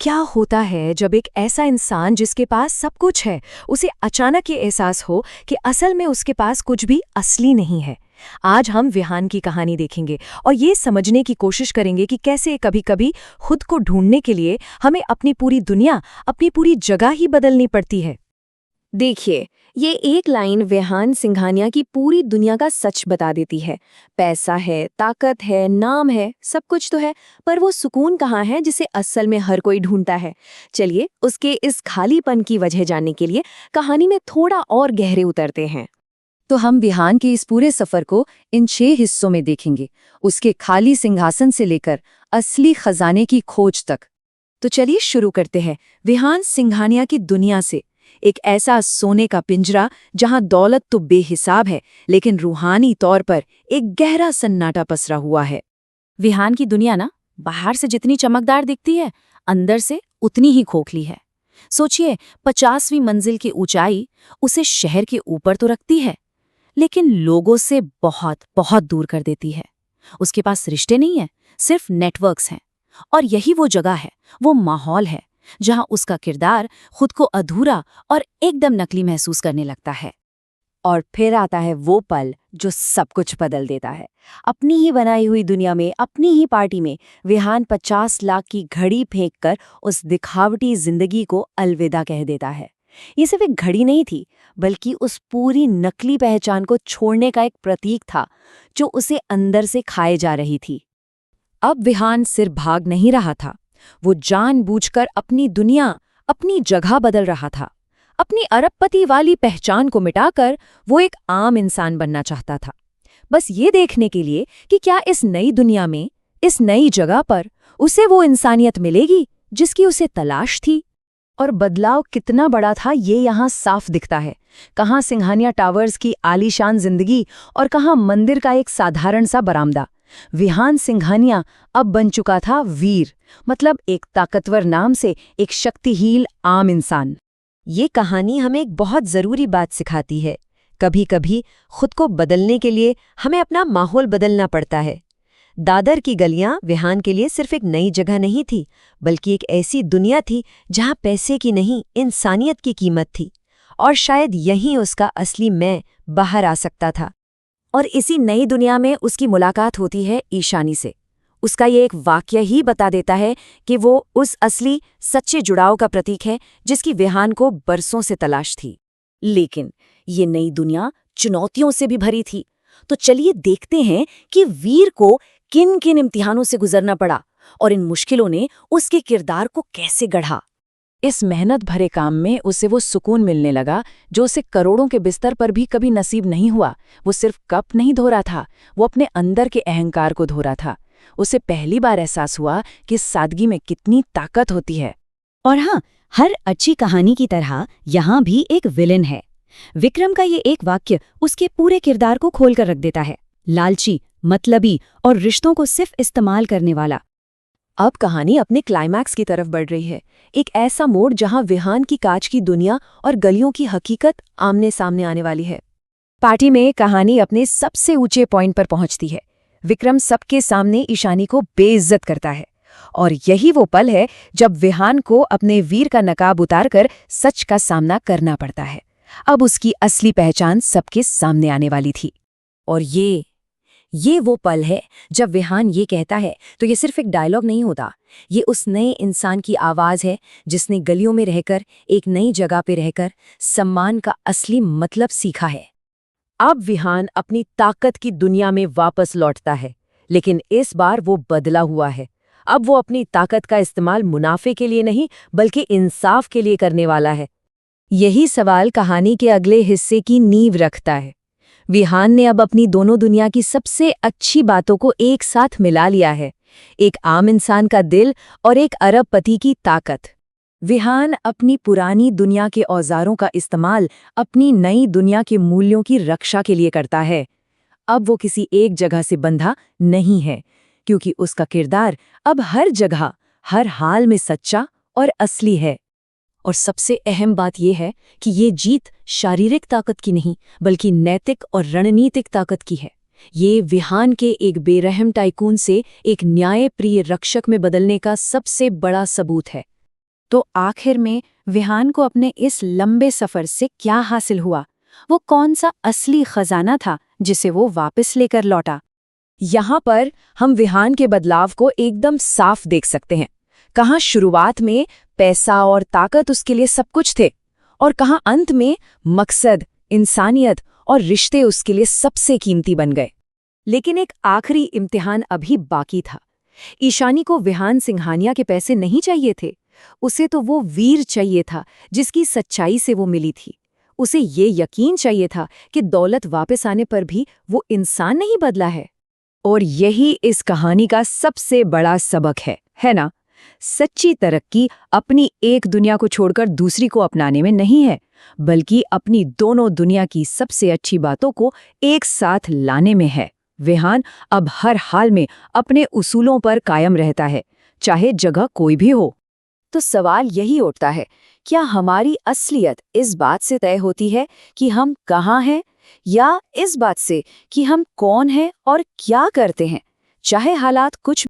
क्या होता है जब एक ऐसा इंसान जिसके पास सब कुछ है, उसे अचानक ये एहसास हो कि असल में उसके पास कुछ भी असली नहीं है। आज हम विहान की कहानी देखेंगे और ये समझने की कोशिश करेंगे कि कैसे कभी-कभी खुद को ढूंढने के लिए हमें अपनी पूरी दुनिया, अपनी पूरी जगह ही बदलनी पड़ती है। देखिए, ये एक लाइन विहान सिंघानिया की पूरी दुनिया का सच बता देती है। पैसा है, ताकत है, नाम है, सब कुछ तो है, पर वो सुकून कहाँ है जिसे असल में हर कोई ढूंढता है। चलिए, उसके इस खालीपन की वजह जानने के लिए कहानी में थोड़ा और गहरे उतरते हैं। तो हम विहान के इस पूरे सफर को इन 6 हिस्सों में देखेंगे, उसके खाली सिंहासन से लेकर असली खजाने की खोज तक। तो चलिए शुरू करते हैं विहान सिंघानिया की दुनिया से। एक ऐसा सोने का पिंजरा जहां दौलत तो बेहिसाब है, लेकिन रूहानी तौर पर एक गहरा सन्नाटा पसरा हुआ है। विहान की दुनिया ना बाहर से जितनी चमकदार दिखती है, अंदर से उतनी ही खोखली है। सोचिए, 50वीं मंजिल की ऊंचाई उसे शहर के ऊपर तो रखती है, लेकिन लोगों से बहुत बहुत दूर कर देती है। उसके पास रिश्ते नहीं है, सिर्फ नेटवर्क्स हैं। और यही वो जगह है, वो माहौल है जहां उसका किरदार खुद को अधूरा और एकदम नकली महसूस करने लगता है। और फिर आता है वो पल जो सब कुछ बदल देता है। अपनी ही बनाई हुई दुनिया में, अपनी ही पार्टी में विहान 50 लाख की घड़ी फेंककर उस दिखावटी जिंदगी को अलविदा कह देता है। ये सिर्फ एक घड़ी नहीं थी, बल्कि उस पूरी नकली पहचान को छोड़ने का एक प्रतीक था जो उसे अंदर से खाए जा रही थी। अब विहान सिर्फ भाग नहीं रहा था, वो जानबूझकर अपनी दुनिया, अपनी जगह बदल रहा था। अपनी अरबपति वाली पहचान को मिटाकर वो एक आम इंसान बनना चाहता था, बस ये देखने के लिए कि क्या इस नई दुनिया में, इस नई जगह पर उसे वो इंसानियत मिलेगी जिसकी उसे तलाश थी। और बदलाव कितना बड़ा था ये यहाँ साफ दिखता है। कहाँ सिंघानिया टावर्स की आलीशान जिंदगी और कहाँ मंदिर का एक साधारण सा बरामदा। विहान सिंघानिया अब बन चुका था वीर, मतलब एक ताकतवर नाम से एक शक्तिहीन आम इंसान। ये कहानी हमें एक बहुत ज़रूरी बात सिखाती है। कभी-कभी खुद को बदलने के लिए हमें अपना माहौल बदलना पड़ता है। दादर की गलियां विहान के लिए सिर्फ एक नई जगह नहीं थी, बल्कि एक ऐसी दुनिया थी जहां पैसे की नहीं, इंसानियत की कीमत थी। और शायद यहीं उसका असली मैं बाहर आ सकता था। और इसी नई दुनिया में उसकी मुलाकात होती है ईशानी से। उसका ये एक वाक्य ही बता देता है कि वो उस असली सच्चे जुड़ाव का प्रतीक है जिसकी विहान को बरसों से तलाश थी। लेकिन ये नई दुनिया चुनौतियों से भी भरी थी। तो चलिए देखते हैं कि वीर को किन किन इम्तिहानों से गुजरना पड़ा और इन मुश्किलों ने उसके किरदार को कैसे गढ़ा। इस मेहनत भरे काम में उसे वो सुकून मिलने लगा जो उसे करोड़ों के बिस्तर पर भी कभी नसीब नहीं हुआ। वो सिर्फ कप नहीं धो रहा था, वो अपने अंदर के अहंकार को धो रहा था। उसे पहली बार एहसास हुआ कि सादगी में कितनी ताकत होती है। और हाँ, हर अच्छी कहानी की तरह यहाँ भी एक विलेन है। विक्रम का ये एक वाक्य उसके पूरे किरदार को खोल कर रख देता है। लालची, मतलबी और रिश्तों को सिर्फ इस्तेमाल करने वाला। अब कहानी अपने क्लाइमैक्स की तरफ बढ़ रही है। एक ऐसा मोड़ जहां विहान की कांच की दुनिया और गलियों की हकीकत आमने सामने आने वाली है। पार्टी में कहानी अपने सबसे ऊंचे पॉइंट पर पहुंचती है। विक्रम सबके सामने ईशानी को बेइज्जत करता है। और यही वो पल है जब विहान को अपने वीर का नकाब उतारकर सच का सामना करना पड़ता है। अब उसकी असली पहचान सबके सामने आने वाली थी। और ये वो पल है जब विहान ये कहता है तो ये सिर्फ एक डायलॉग नहीं होता, ये उस नए इंसान की आवाज़ है जिसने गलियों में रहकर, एक नई जगह पे रहकर सम्मान का असली मतलब सीखा है। अब विहान अपनी ताकत की दुनिया में वापस लौटता है, लेकिन इस बार वो बदला हुआ है। अब वो अपनी ताकत का इस्तेमाल मुनाफे के लिए नहीं, बल्कि इंसाफ के लिए करने वाला है। यही सवाल कहानी के अगले हिस्से की नींव रखता है। विहान ने अब अपनी दोनों दुनिया की सबसे अच्छी बातों को एक साथ मिला लिया है, एक आम इंसान का दिल और एक अरबपति की ताकत। विहान अपनी पुरानी दुनिया के औजारों का इस्तेमाल अपनी नई दुनिया के मूल्यों की रक्षा के लिए करता है। अब वो किसी एक जगह से बंधा नहीं है, क्योंकि उसका किरदार अब हर जगह, हर हाल में सच्चा और असली है। और सबसे अहम बात यह है कि ये जीत शारीरिक ताकत की नहीं, बल्कि नैतिक और रणनीतिक ताकत की है। ये विहान के एक बेरहम टाइकून से एक न्यायप्रिय रक्षक में बदलने का सबसे बड़ा सबूत है। तो आखिर में विहान को अपने इस लंबे सफर से क्या हासिल हुआ? वो कौन सा असली खजाना था जिसे वो वापस लेकर लौटा? यहाँ पर हम विहान के बदलाव को एकदम साफ देख सकते हैं। कहाँ शुरुआत में पैसा और ताकत उसके लिए सब कुछ थे, और कहाँ अंत में मकसद, इंसानियत और रिश्ते उसके लिए सबसे कीमती बन गए। लेकिन एक आखिरी इम्तिहान अभी बाकी था। ईशानी को विहान सिंघानिया के पैसे नहीं चाहिए थे। उसे तो वो वीर चाहिए था जिसकी सच्चाई से वो मिली थी। उसे ये यकीन चाहिए था कि दौलत वापस आने पर भी वो इंसान नहीं बदला है। और यही इस कहानी का सबसे बड़ा सबक है ना? सच्ची तरक्की अपनी एक दुनिया को छोड़कर दूसरी को अपनाने में नहीं है, बल्कि अपनी दोनों दुनिया की सबसे अच्छी बातों को एक साथ लाने में है। विहान अब हर हाल में अपने उसूलों पर कायम रहता है, चाहे जगह कोई भी हो। तो सवाल यही उठता है, क्या हमारी असलियत इस बात से तय होती है कि हम कहाँ हैं, या इस बात से कि हम कौन हैं और क्या करते हैं, चाहे हालात कुछ